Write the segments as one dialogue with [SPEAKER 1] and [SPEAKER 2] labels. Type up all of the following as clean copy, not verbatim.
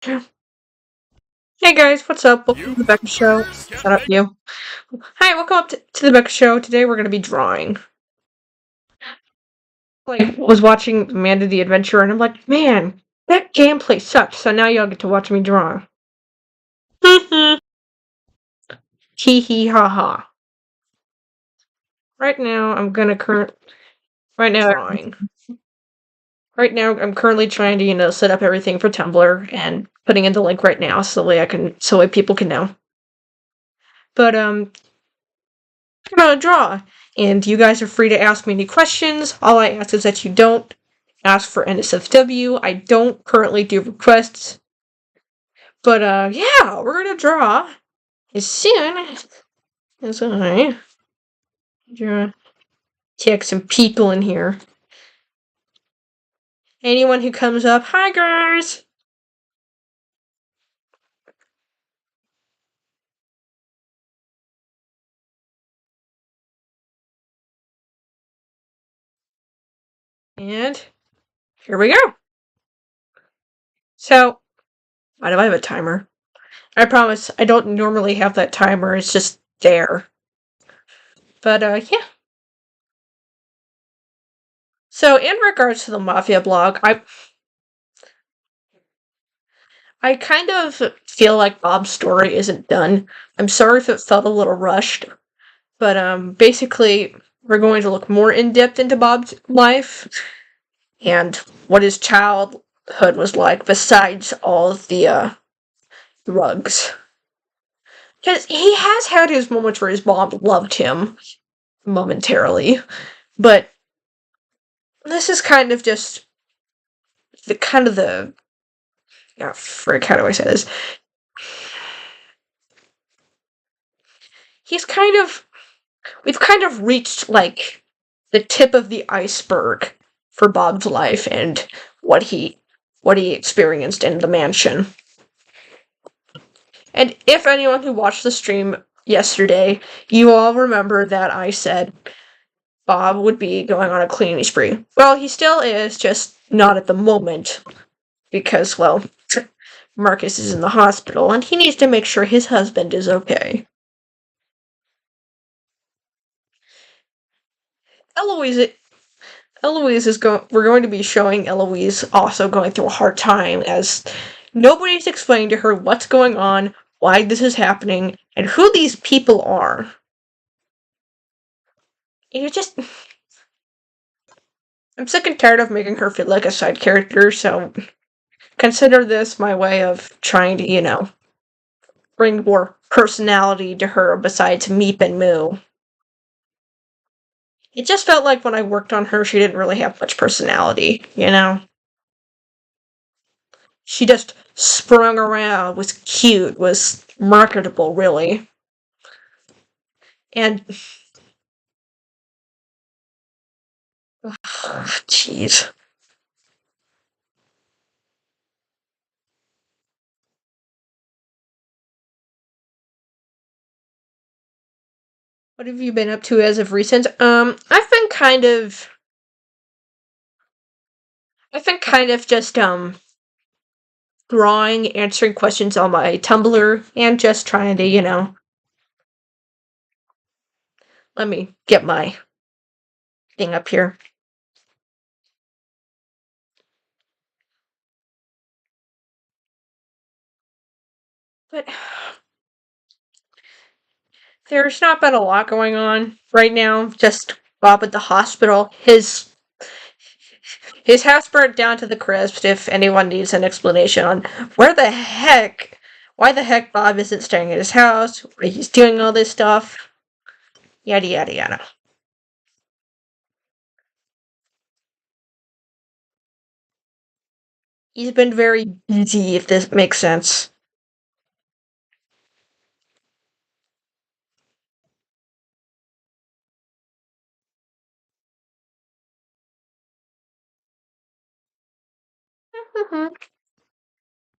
[SPEAKER 1] Hey guys, what's up? Welcome to the Becca Show. Shut up, you. Hi, welcome up to the Becca Show. Today we're going to be drawing. Was watching Amanda the Adventurer, and I'm like, man, that gameplay sucked. So now y'all get to watch me draw. Hee hee ha ha. Right now, I'm gonna Right now, drawing. Right now, I'm currently trying to, set up everything for Tumblr and putting in the link right now so way people can know. But I'm gonna draw, and you guys are free to ask me any questions. All I ask is that you don't ask for NSFW. I don't currently do requests, but yeah, we're gonna draw as soon as I draw. Take some people in here. Anyone who comes up, hi guys. And here we go. So, why do I have a timer? I promise I don't normally have that timer. It's just there. But yeah. So in regards to the Mafia blog, I kind of feel like Bob's story isn't done. I'm sorry if it felt a little rushed, but basically we're going to look more in depth into Bob's life and what his childhood was like besides all of the drugs. Because he has had his moments where his mom loved him momentarily, but this is kind of just the yeah, frick, how do I say this? He's kind of we've kind of reached like the tip of the iceberg for Bob's life and what he experienced in the mansion. And if anyone who watched the stream yesterday, you all remember that I said Bob would be going on a cleaning spree. Well, he still is, just not at the moment because, well, Marcus is in the hospital and he needs to make sure his husband is okay. Eloise Eloise is going. We're going to be showing Eloise also going through a hard time as nobody's explaining to her what's going on, why this is happening, and who these people are. And you just. I'm sick and tired of making her feel like a side character, so consider this my way of trying to, bring more personality to her besides Meep and Moo. It just felt like when I worked on her, she didn't really have much personality, She just sprung around, was cute, was marketable, really. And jeez. What have you been up to as of recent? I've been kind of just drawing, answering questions on my Tumblr, and just trying to, let me get my thing up here. But there's not been a lot going on right now. Just Bob at the hospital. His house burnt down to the crisp. If anyone needs an explanation on why the heck Bob isn't staying at his house, why he's doing all this stuff, yada yada yada. He's been very busy, if this makes sense.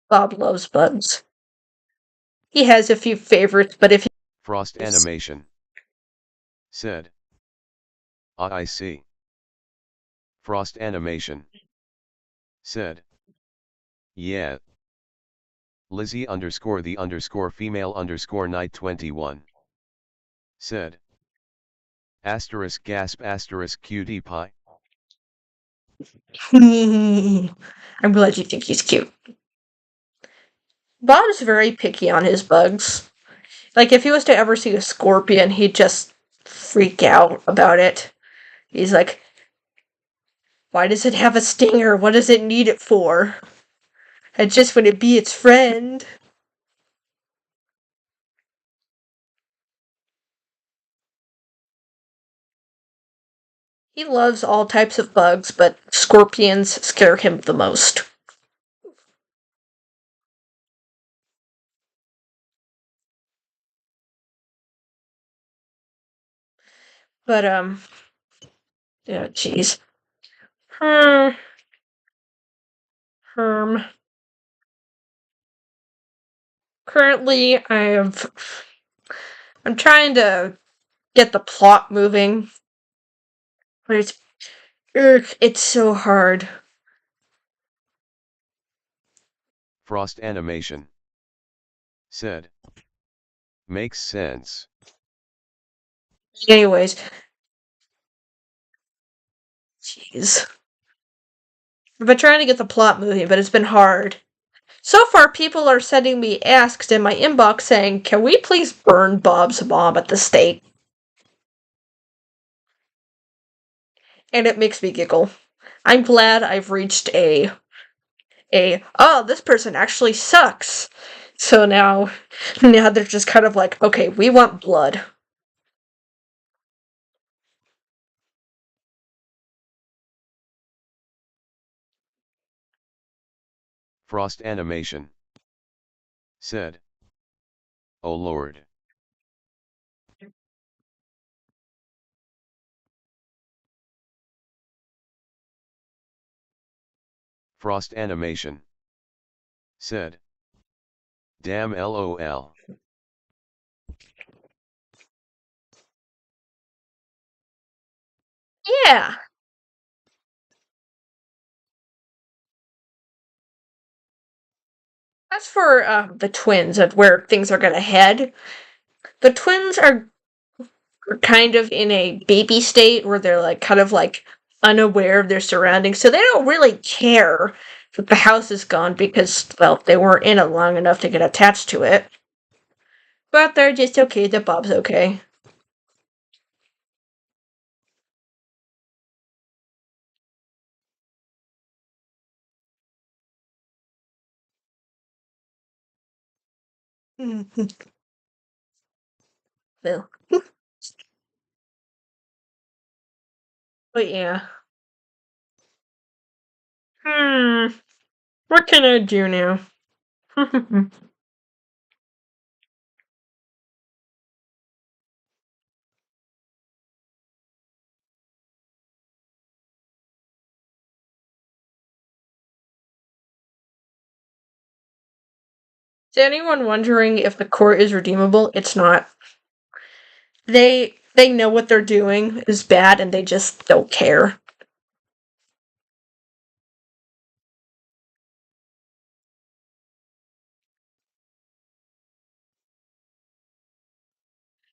[SPEAKER 1] Bob loves bugs. He has a few favorites, but if
[SPEAKER 2] Frost animation. Said. I see. Frost animation. Said. Yeah. Lizzie underscore the underscore female underscore night 21. Said. Asterisk gasp asterisk cutie pie.
[SPEAKER 1] I'm glad you think he's cute. Bob's very picky on his bugs. Like, if he was to ever see a scorpion, he'd just freak out about it. He's like, why does it have a stinger? What does it need it for? I just want to be its friend. He loves all types of bugs, but scorpions scare him the most. But, yeah, jeez. Herm. Currently, I'm trying to get the plot moving, but it's so hard.
[SPEAKER 2] Frost animation. Said. Makes sense.
[SPEAKER 1] Anyways, jeez. I've been trying to get the plot moving, but it's been hard. So far, people are sending me asks in my inbox saying, can we please burn Bob's mom at the stake? And it makes me giggle. I'm glad I've reached oh, this person actually sucks. So now they're just kind of like, okay, we want blood.
[SPEAKER 2] Frost animation. Said. Oh Lord. Frost animation. Said. Damn LOL.
[SPEAKER 1] Yeah. As for the twins and where things are going to head, the twins are kind of in a baby state where they're like kind of like unaware of their surroundings, so they don't really care that the house is gone because, well, they weren't in it long enough to get attached to it. But they're just okay that Bob's okay. Well, but yeah. What can I do now? Is anyone wondering if the court is redeemable? It's not. They know what they're doing is bad and they just don't care.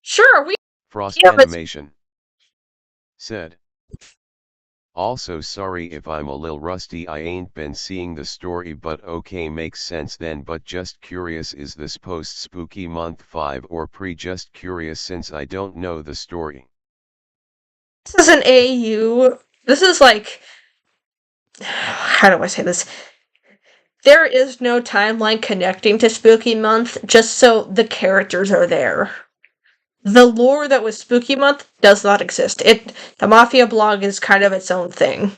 [SPEAKER 1] Sure, we
[SPEAKER 2] Frost
[SPEAKER 1] yeah, but
[SPEAKER 2] animation. Said. Also sorry if I'm a lil rusty, I ain't been seeing the story, but okay, makes sense then, but just curious, is this post spooky month 5 or pre? Just curious since I don't know the story.
[SPEAKER 1] this is an AU. This is like, how do I say this? There is no timeline connecting to Spooky Month, just so the characters are there. The lore that was Spooky Month does not exist. The Mafia blog is kind of its own thing.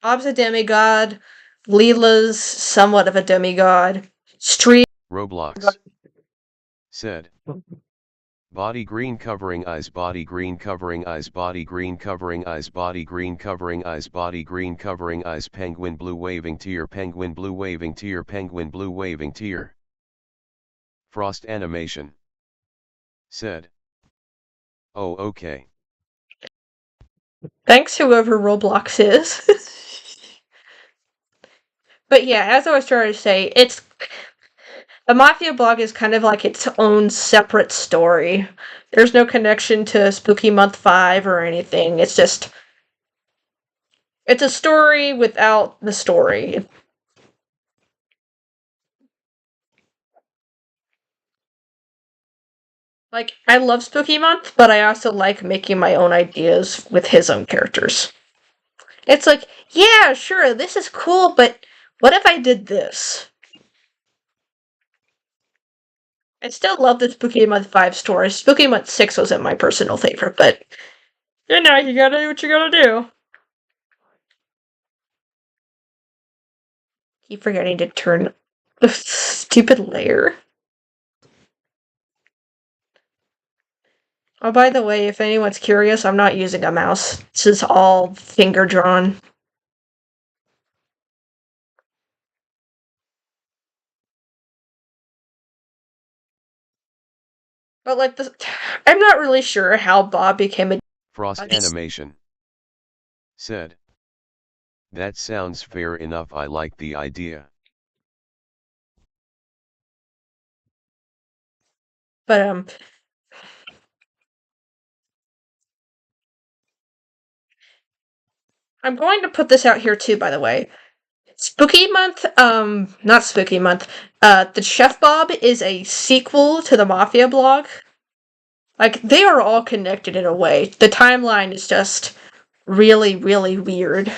[SPEAKER 1] Bob's a demigod. Leela's somewhat of a demigod. Street
[SPEAKER 2] Roblox. Said. Body green covering eyes, body green covering eyes, body green covering eyes, body green covering eyes, body green covering eyes, penguin blue waving tear, penguin blue waving tear, penguin blue waving tear. Frost animation. Said. Oh okay.
[SPEAKER 1] Thanks whoever Roblox is. But yeah, as I was trying to say, it's the Mafia blog is kind of like its own separate story. There's no connection to Spooky Month 5 or anything. It's a story without the story. Like, I love Spooky Month, but I also like making my own ideas with his own characters. It's like, yeah, sure, this is cool, but what if I did this? I still love the Spooky Month 5 story. Spooky Month 6 wasn't my personal favorite, but you gotta do what you gotta do. Keep forgetting to turn the stupid layer. Oh, by the way, if anyone's curious, I'm not using a mouse. This is all finger drawn. But like this, I'm not really sure how Bob became a.
[SPEAKER 2] Frost Animation said. That sounds fair enough. I like the idea.
[SPEAKER 1] But I'm going to put this out here too. By the way, Spooky Month, not Spooky Month. The Chef Bob is a sequel to the Mafia blog. Like they are all connected in a way. The timeline is just really, really weird.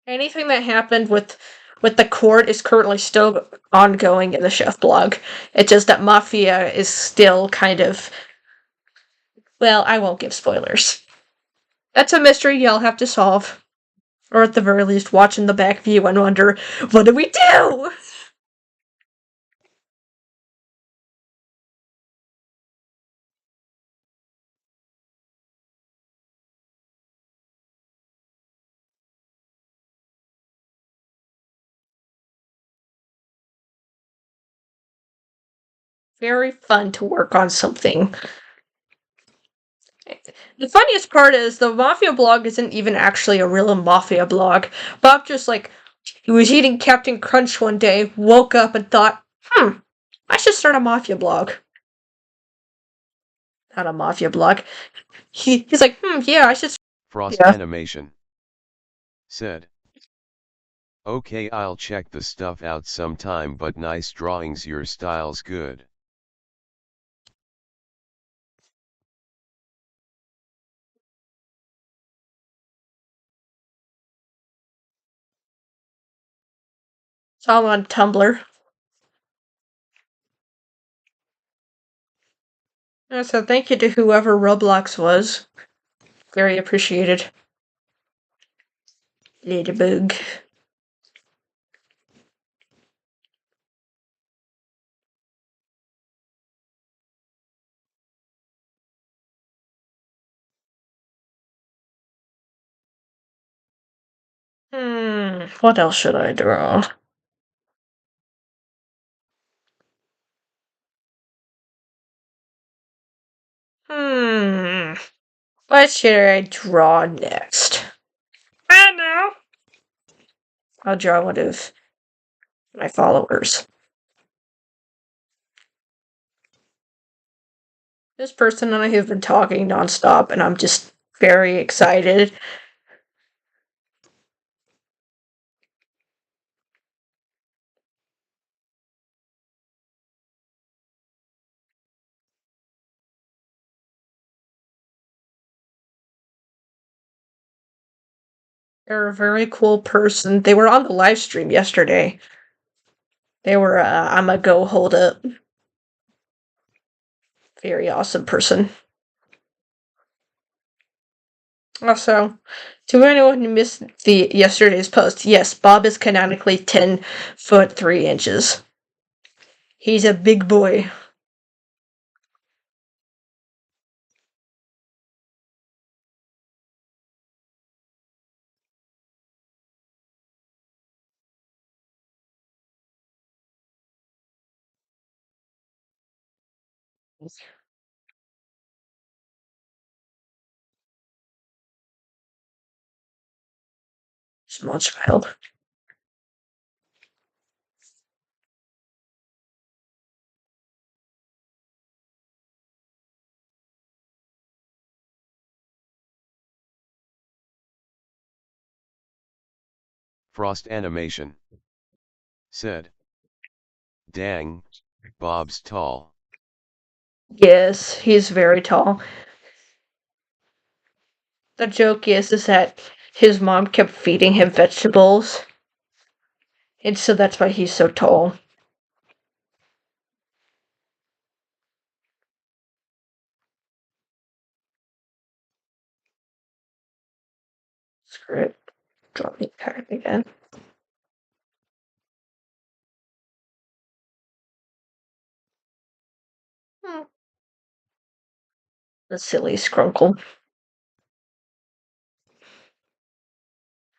[SPEAKER 1] Anything that happened with the court is currently still ongoing in the Chef blog. It's just that Mafia is still kind of, well, I won't give spoilers. That's a mystery y'all have to solve. Or at the very least, watch in the back view and wonder, what do we do? Very fun to work on something. The funniest part is the Mafia blog isn't even actually a real Mafia blog. Bob just he was eating Captain Crunch one day, woke up and thought, I should start a Mafia blog. Not a Mafia blog. He's like, yeah, I should.
[SPEAKER 2] Frost
[SPEAKER 1] Yeah.
[SPEAKER 2] Animation said. Okay, I'll check the stuff out sometime, but nice drawings, your style's good.
[SPEAKER 1] It's all on Tumblr. So thank you to whoever Roblox was. Very appreciated. Ladybug. What else should I draw? What should I draw next? I know. I'll draw one of my followers. This person and I have been talking nonstop, and I'm just very excited. They're a very cool person. They were on the live stream yesterday. They were, I'm a go hold up. Very awesome person. Also, to anyone who missed the yesterday's post, yes, Bob is canonically 10 foot 3 inches. He's a big boy. Small child.
[SPEAKER 2] Frost animation. Said. Dang, Bob's tall.
[SPEAKER 1] Yes, he's very tall. The joke is that his mom kept feeding him vegetables, and so that's why he's so tall. Screw it. Drop me card again. The silly scrunkle.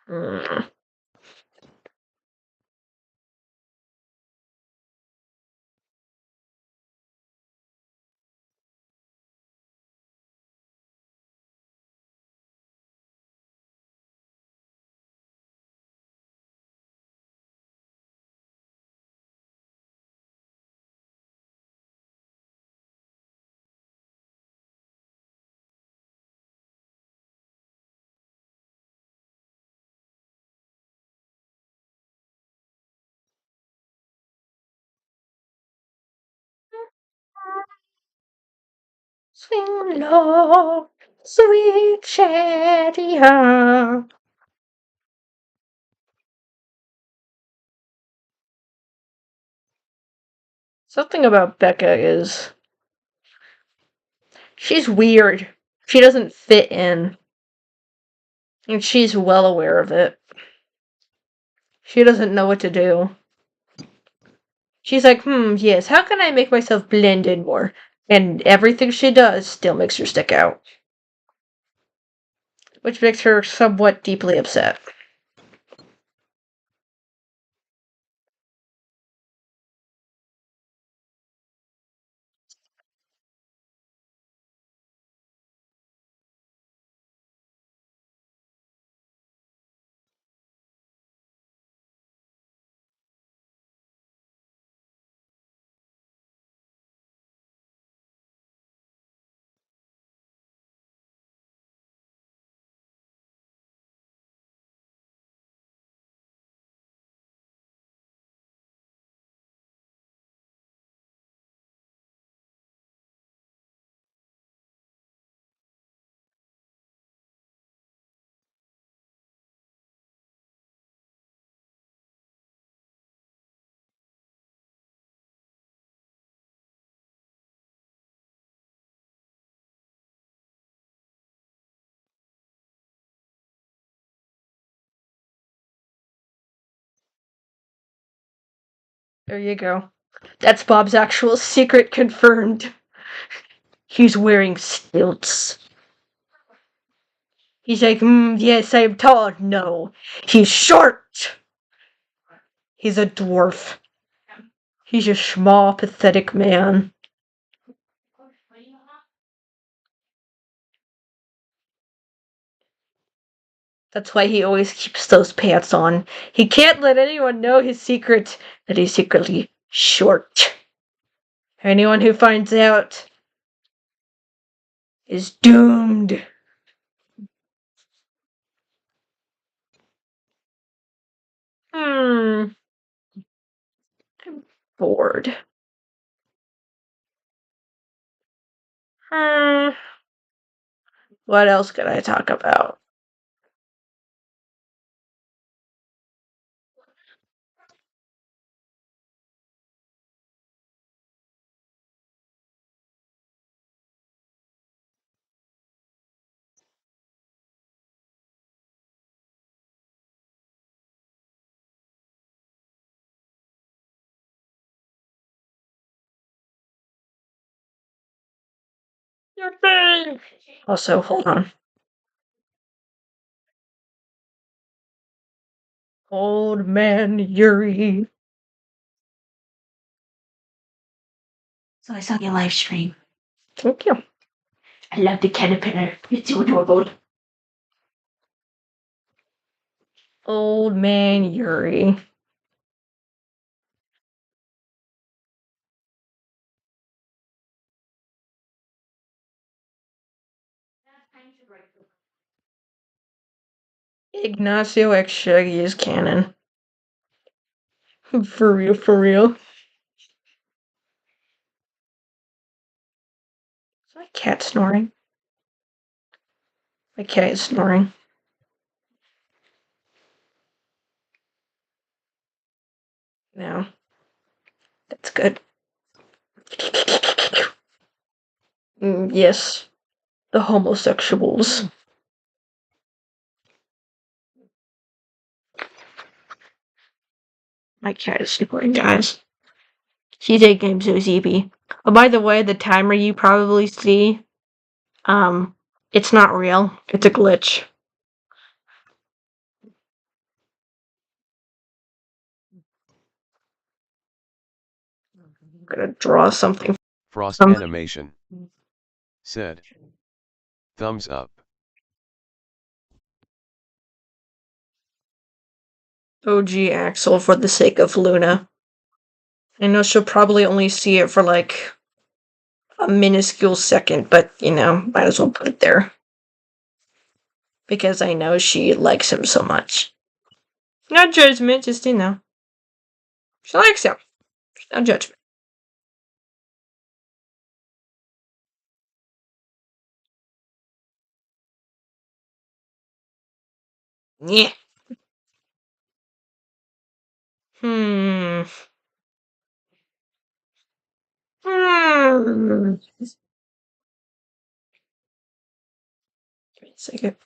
[SPEAKER 1] Mm. Swing low, sweet chariot. Something about Becca is she's weird. She doesn't fit in, and she's well aware of it. She doesn't know what to do. She's like, yes, how can I make myself blend in more? And everything she does still makes her stick out. Which makes her somewhat deeply upset. There you go. That's Bob's actual secret confirmed. He's wearing stilts. He's like, yes, I am tall. No, he's short. He's a dwarf. He's a small, pathetic man. That's why he always keeps those pants on. He can't let anyone know his secret, that he's secretly short. Anyone who finds out is doomed. I'm bored. What else could I talk about? Also, hold on. Old man Yuri.
[SPEAKER 3] So I saw your live stream.
[SPEAKER 1] Thank you.
[SPEAKER 3] I love the caterpillar. It's so adorable.
[SPEAKER 1] Old man Yuri. Ignacio X Shaggy is canon. For real, for real. Is my cat snoring? My cat is snoring. No. That's good. Yes. The homosexuals. My cat is snoring, guys. She's 8 games so ZB. Oh, by the way, the timer you probably see, it's not real. It's a glitch. I'm gonna draw something.
[SPEAKER 2] Frost animation. Said. Thumbs up.
[SPEAKER 1] OG Axel for the sake of Luna. I know she'll probably only see it for like a minuscule second, but might as well put it there. Because I know she likes him so much. No judgment, just she likes him. No judgment. Yeah. Hmm. Give me a second.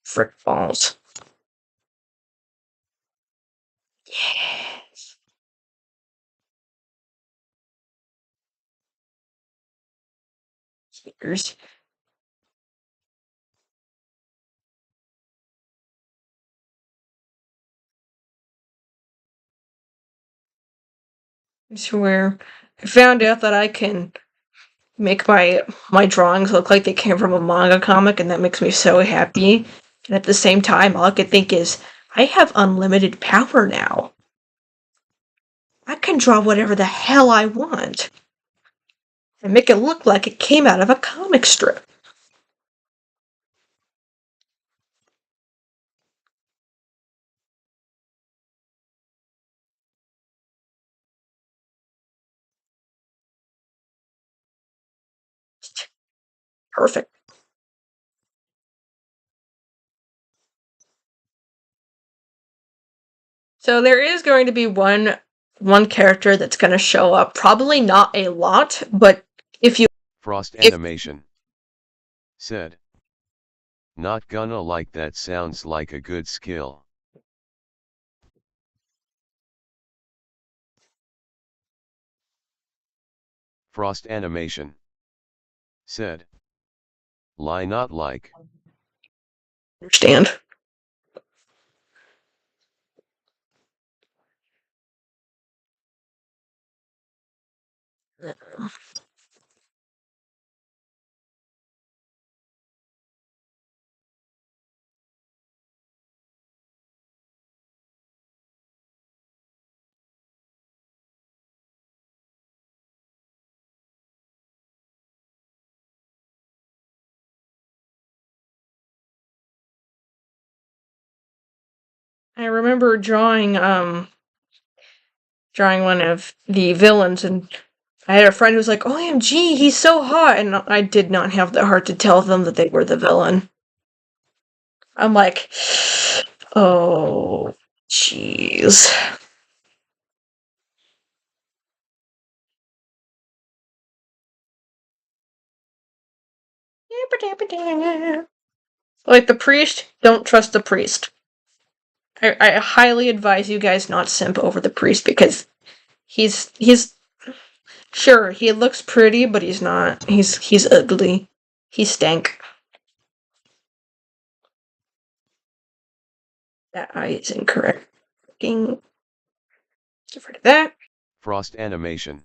[SPEAKER 1] Frick balls. Yes. Speakers. I swear. I found out that I can make my drawings look like they came from a manga comic, and that makes me so happy. And at the same time, all I could think is, I have unlimited power now. I can draw whatever the hell I want and make it look like it came out of a comic strip. Perfect. So there is going to be one character that's going to show up. Probably not a lot, but if you
[SPEAKER 2] Frost animation. Said. Not gonna like that, sounds like a good skill. Frost animation. Said. Lie not like.
[SPEAKER 1] understand. I remember drawing one of the villains, and I had a friend who was like, OMG, he's so hot, and I did not have the heart to tell them that they were the villain. I'm like, oh, jeez. Like the priest, don't trust the priest. I highly advise you guys not simp over the priest, because he's sure, he looks pretty, but he's not. He's ugly. He stank. That eye is incorrect. Get rid of that.
[SPEAKER 2] Frost Animation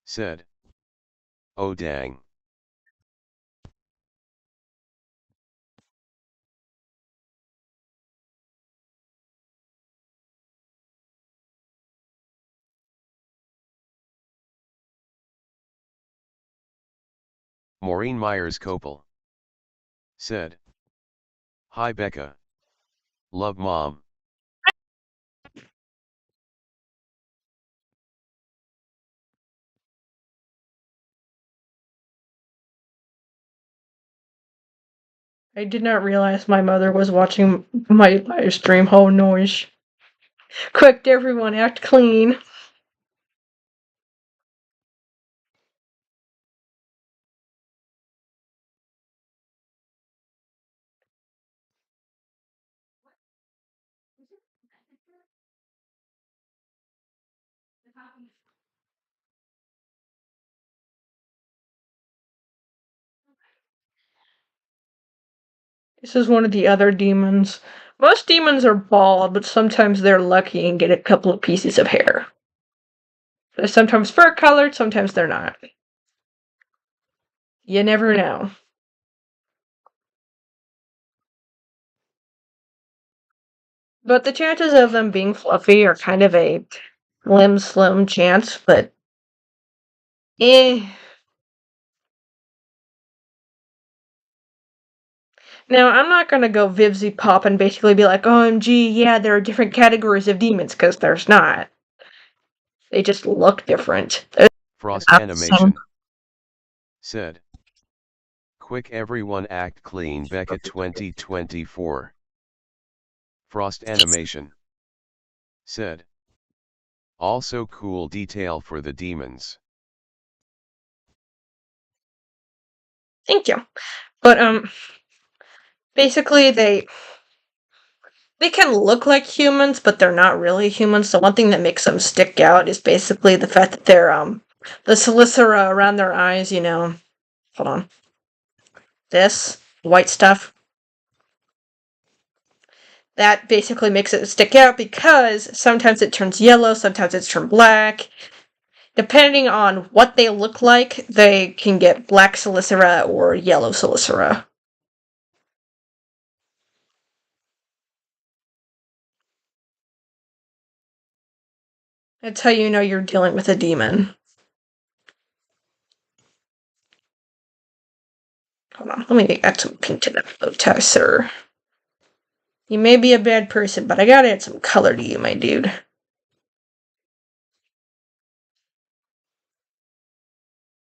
[SPEAKER 2] said, "Oh dang." Maureen Myers-Copel said, "Hi Becca. Love mom."
[SPEAKER 1] I did not realize my mother was watching my live stream. Oh, noise. Quick, everyone, act clean. This is one of the other demons. Most demons are bald, but sometimes they're lucky and get a couple of pieces of hair. They're sometimes fur colored, sometimes they're not. You never know. But the chances of them being fluffy are kind of a slim chance, but eh. Now, I'm not gonna go Vivsy Pop and basically be like, OMG, yeah, there are different categories of demons, because there's not. They just look different.
[SPEAKER 2] Frost Animation said, "Quick everyone act clean Becca 2024. Frost Animation said, "Also cool detail for the demons."
[SPEAKER 1] Thank you. But, basically they can look like humans, but they're not really humans. So one thing that makes them stick out is basically the fact that they're, the silicera around their eyes, hold on. This white stuff. That basically makes it stick out because sometimes it turns yellow, sometimes it's turned black. Depending on what they look like, they can get black silicera or yellow silicera. That's how you know you're dealing with a demon. Hold on, let me add some pink to that bow tie, sir. You may be a bad person, but I gotta add some color to you, my dude.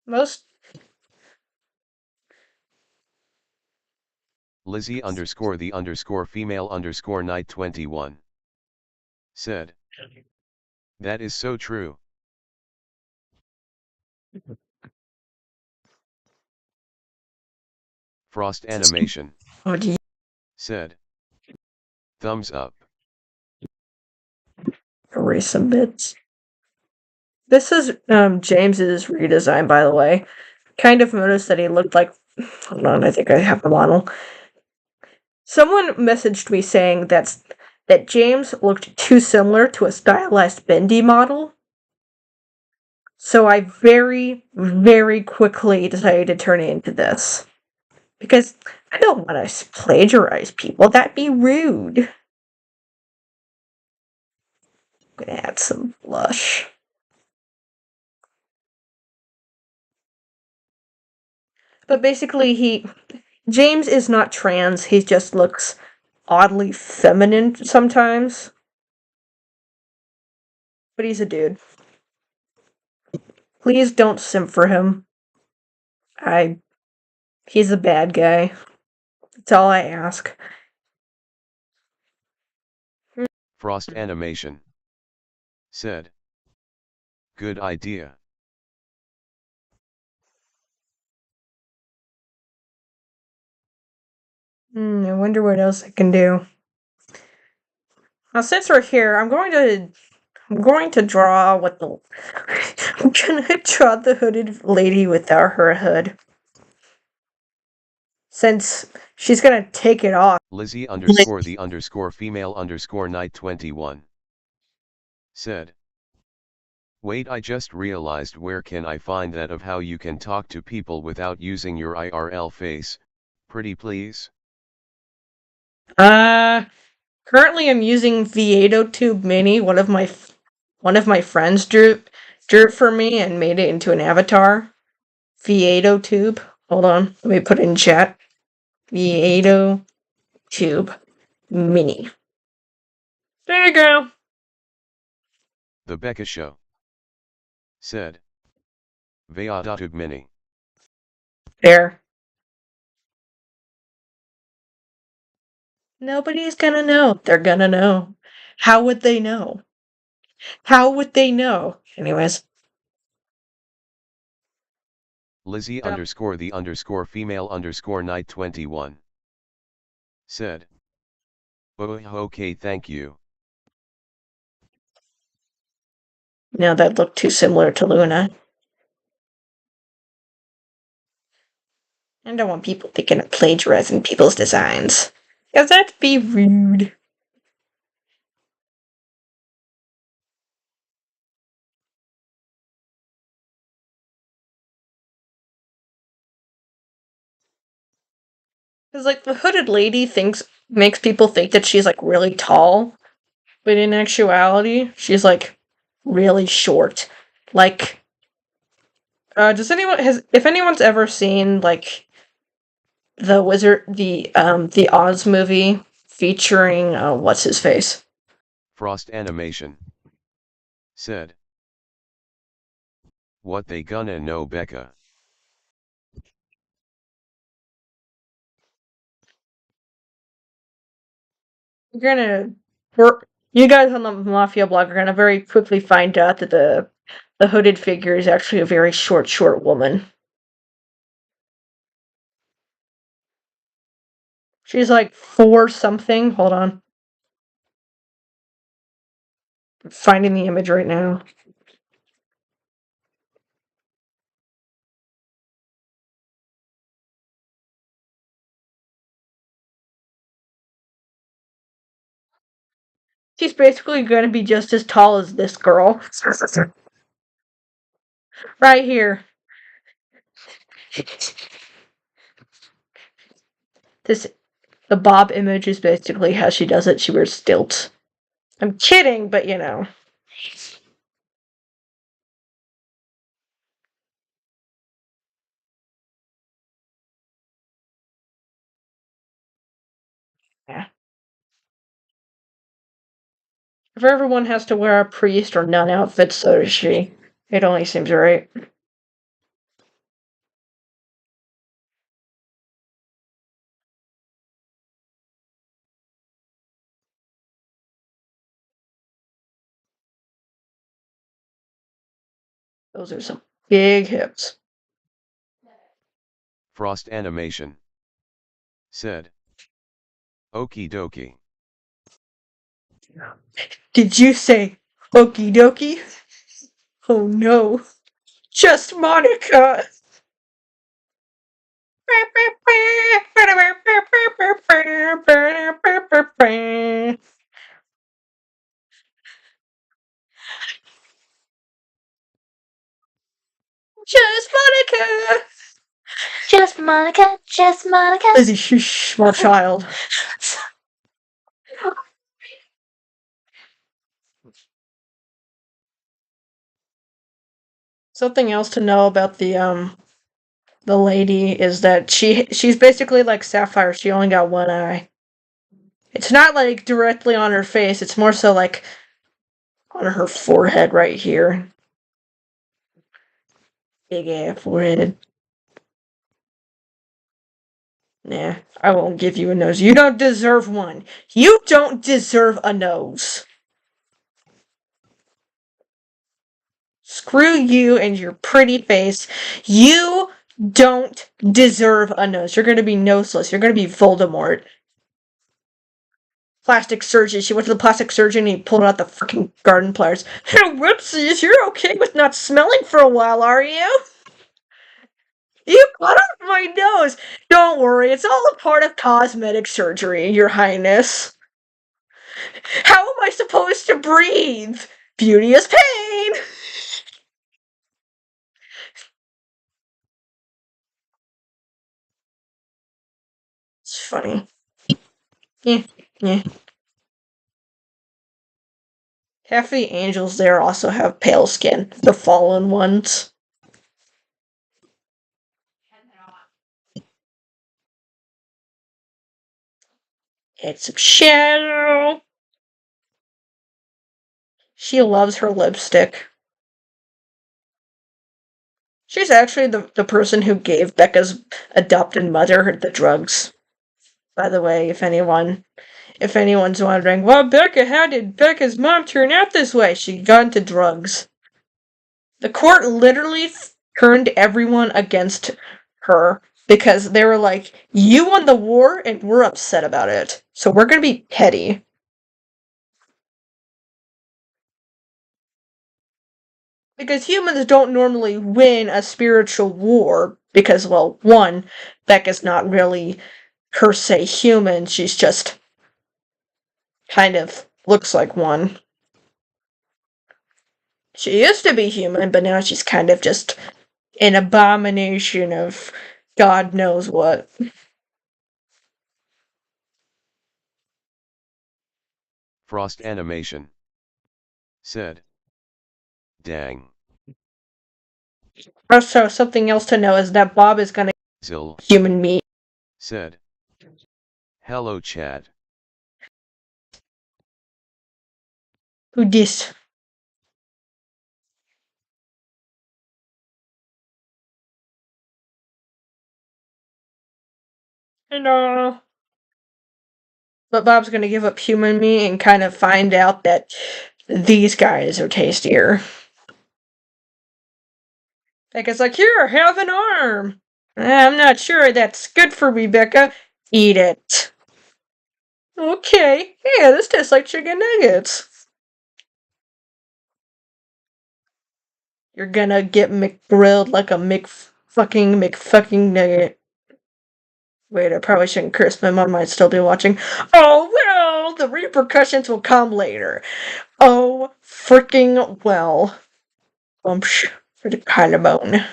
[SPEAKER 1] Most
[SPEAKER 2] Lizzie _the_female night 21 said, "That is so true." Frost Animation said, "Thumbs up."
[SPEAKER 1] erase some bits. This is James's redesign, by the way. Kind of noticed that he looked like. Hold on, I think I have the model. Someone messaged me saying that James looked too similar to a stylized Bendy model. So I very, very quickly decided to turn it into this. Because I don't want to plagiarize people. That'd be rude. I'm gonna add some blush. But basically, James is not trans. He just looks oddly feminine sometimes. But he's a dude. Please don't simp for him. He's a bad guy. That's all I ask.
[SPEAKER 2] Frost Animation said, "Good idea."
[SPEAKER 1] I wonder what else I can do. Now, since we're here, I'm going to draw I'm gonna draw the hooded lady without her hood. Since she's gonna take it off.
[SPEAKER 2] Lizzie _the_female night 21 said, Wait, I just realized, where can I find that of how you can talk to people without using your IRL face? Pretty please?
[SPEAKER 1] Currently I'm using Tube Mini. One of my friends drew it for me and made it into an avatar. Tube. Hold on, let me put it in chat. Tube Mini. There you go.
[SPEAKER 2] The Becca Show said. Tube Mini.
[SPEAKER 1] There. Nobody's gonna know. They're gonna know. How would they know? How would they know? Anyways.
[SPEAKER 2] Lizzie _ female _ night 21 said. Oh, okay, thank you.
[SPEAKER 1] Now that looked too similar to Luna. I don't want people thinking of plagiarizing people's designs. Because that'd be rude. Because, like, the hooded lady makes people think that she's, like, really tall. But in actuality, she's, like, really short. Like, if anyone's ever seen, like, the Oz movie featuring, what's his face?
[SPEAKER 2] Frost Animation said. What they gonna know, Becca? You guys on the Mafia blog are gonna very quickly find out that the hooded figure is actually a very short woman. She's like 4 something. Hold on. I'm finding the image right now. She's basically going to be just as tall as this girl. Right here. The Bob image is basically how she does it. She wears stilts. I'm kidding, but you know. Yeah. If everyone has to wear a priest or nun outfit, so does she. It only seems right. Those are some big hips. Frost Animation said. Okie dokie.
[SPEAKER 1] Did you say okie dokie? Oh no. Just Monica! Just Monica!
[SPEAKER 3] Just Monica, just Monica.
[SPEAKER 1] Lizzie, shush, small child. Something else to know about the lady is that she's basically like Sapphire. She only got one eye. It's not like directly on her face. It's more so like on her forehead right here. Big ass forehead. Nah, I won't give you a nose. You don't deserve one. You don't deserve a nose. Screw you and your pretty face. You don't deserve a nose. You're gonna be noseless. You're gonna be Voldemort. Plastic surgeon. She went to the plastic surgeon and he pulled out the fucking garden pliers. Whoopsies, you're okay with not smelling for a while, are you? You cut off my nose! Don't worry, it's all a part of cosmetic surgery, Your Highness. How am I supposed to breathe? Beauty is pain! funny. Yeah, yeah. Half the angels there also have pale skin. The fallen ones. Add some shadow. She loves her lipstick. She's actually the person who gave Becca's adopted mother the drugs. By the way, if anyone's wondering, well, Becca, how did Becca's mom turn out this way? She got into drugs. The court literally turned everyone against her because they were like, you won the war and we're upset about it. So we're gonna be petty. Because humans don't normally win a spiritual war because, well, one, Becca's not really per se human, she's just kind of looks like one. She used to be human, but now she's kind of just an abomination of God knows what.
[SPEAKER 2] Frost Animation said, dang.
[SPEAKER 1] Also, something else to know is that Bob is gonna
[SPEAKER 2] Zill
[SPEAKER 1] human meat.
[SPEAKER 2] said, hello Chad.
[SPEAKER 1] Who dis? Hello. But Bob's gonna give up human meat and kind of find out that these guys are tastier. Like it's like, here, have an arm. I'm not sure that's good for me, Becca. Eat it. Okay. Yeah, this tastes like chicken nuggets. You're gonna get McGrilled like a McFucking nugget. Wait, I probably shouldn't curse. My mom might still be watching. Oh, well, the repercussions will come later. Oh, freaking well. For the collarbone.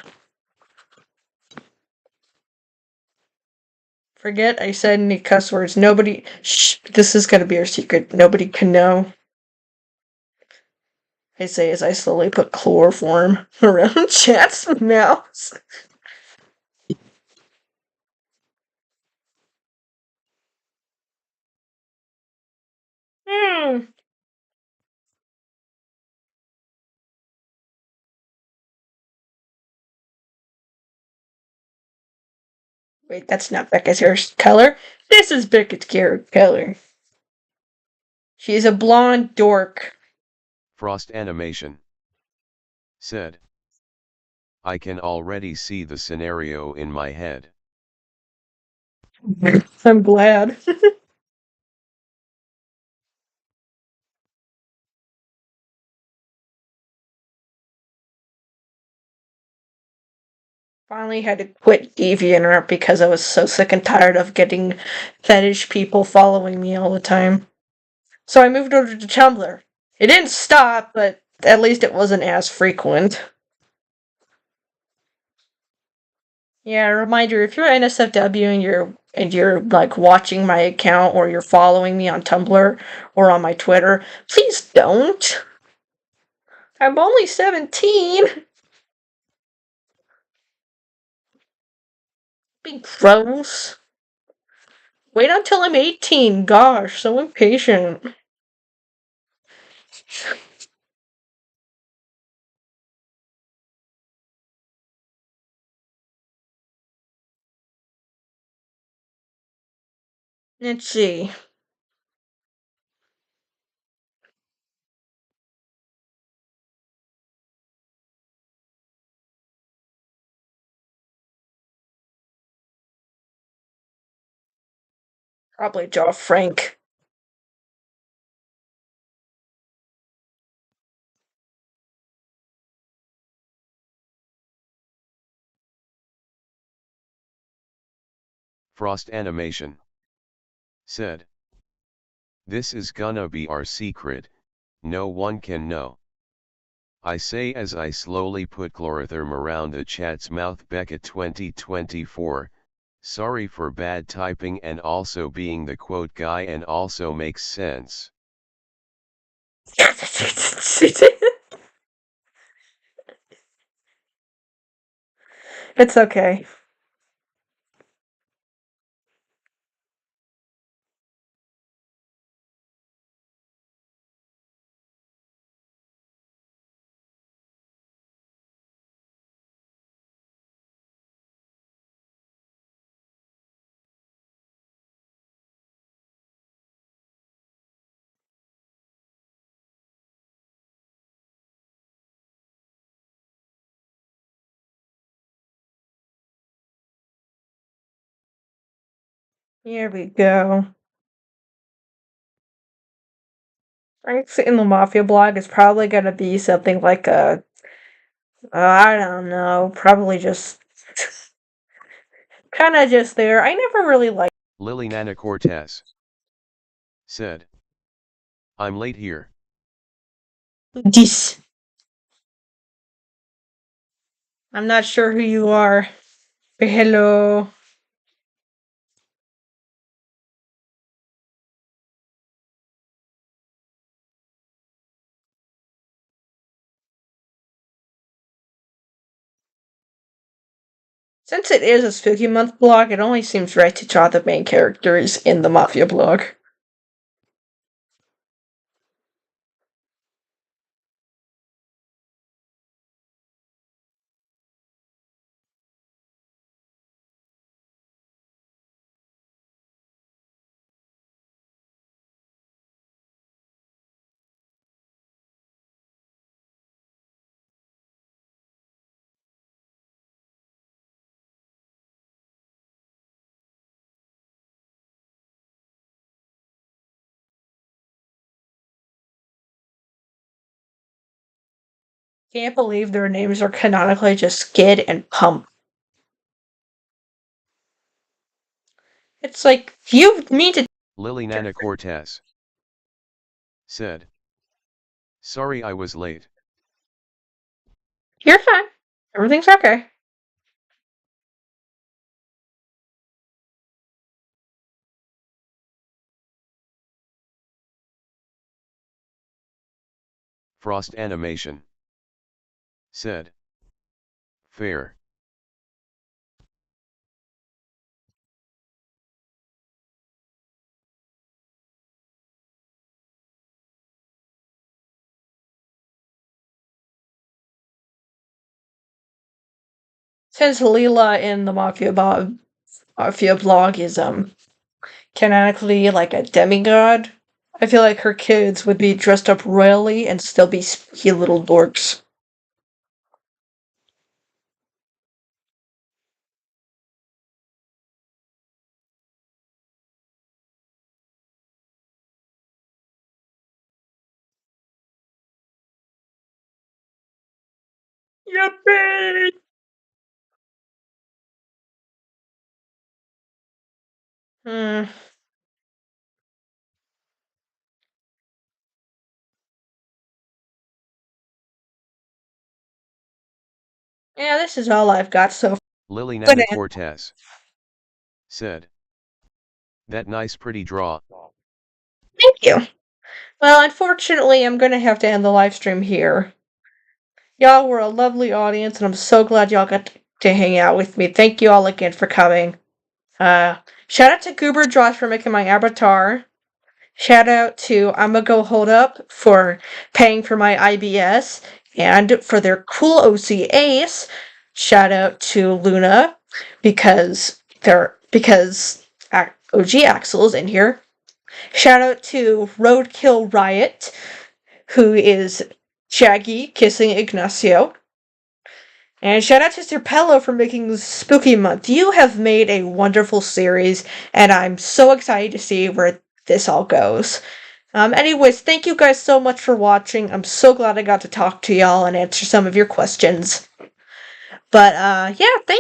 [SPEAKER 1] Forget I said any cuss words. Nobody. Shh, this is gonna be our secret. Nobody can know. I say as I slowly put chloroform around Chat's mouth. Hmm. Wait, that's not Becca's hair color. This is Becca's hair color. She's a blonde dork.
[SPEAKER 2] Frost Animation said, I can already see the scenario in my head.
[SPEAKER 1] I'm glad. Finally had to quit DeviantArt because I was so sick and tired of getting fetish people following me all the time. So I moved over to Tumblr. It didn't stop, but at least it wasn't as frequent. Yeah, reminder, if you're NSFW and you're like watching my account or you're following me on Tumblr or on my Twitter, please don't. I'm only 17. Be gross. Wait until I'm 18. Gosh, so impatient. Let's see. Probably draw Frank.
[SPEAKER 2] Frost Animation said, this is gonna be our secret, no one can know. I say as I slowly put chlorotherm around the Chat's mouth. Becca 2024, Sorry for bad typing and also being the quote guy and also makes sense.
[SPEAKER 1] It's okay. Here we go. Franks in the Mafia blog is probably gonna be something like a, I don't know, probably just kind of just there. I never really liked
[SPEAKER 2] Lily Nana Cortez said, I'm late here.
[SPEAKER 1] this. I'm not sure who you are. Hello. Since it is a spooky month blog, it only seems right to draw the main characters in the Mafia blog. Can't believe their names are canonically just Skid and Pump. It's like, you mean to.
[SPEAKER 2] Lily Nana Cortez said, sorry I was late.
[SPEAKER 1] You're fine. Everything's okay.
[SPEAKER 2] Frost Animation said, fair.
[SPEAKER 1] Since Leela in the Mafia blog is canonically like a demigod, I feel like her kids would be dressed up royally and still be spooky little dorks. Yippee! Hmm. Yeah, this is all I've got so far.
[SPEAKER 2] Lily Nana Cortez said, that nice pretty draw.
[SPEAKER 1] Thank you. Well, unfortunately, I'm gonna have to end the live stream here. Y'all were a lovely audience, and I'm so glad y'all got to hang out with me. Thank you all again for coming. Shout out to gooberdrawz for making my avatar. Shout out to I'ma Go Hold Up for paying for my IBS and for their cool OC Ace. Shout out to Luna because OG Axel's in here. Shout out to Roadkill Riot, who is Shaggy kissing Ignacio. And shout out to Serpello for making Spooky Month. You have made a wonderful series, and I'm so excited to see where this all goes. Anyways, thank you guys so much for watching. I'm so glad I got to talk to y'all and answer some of your questions. But, yeah, thank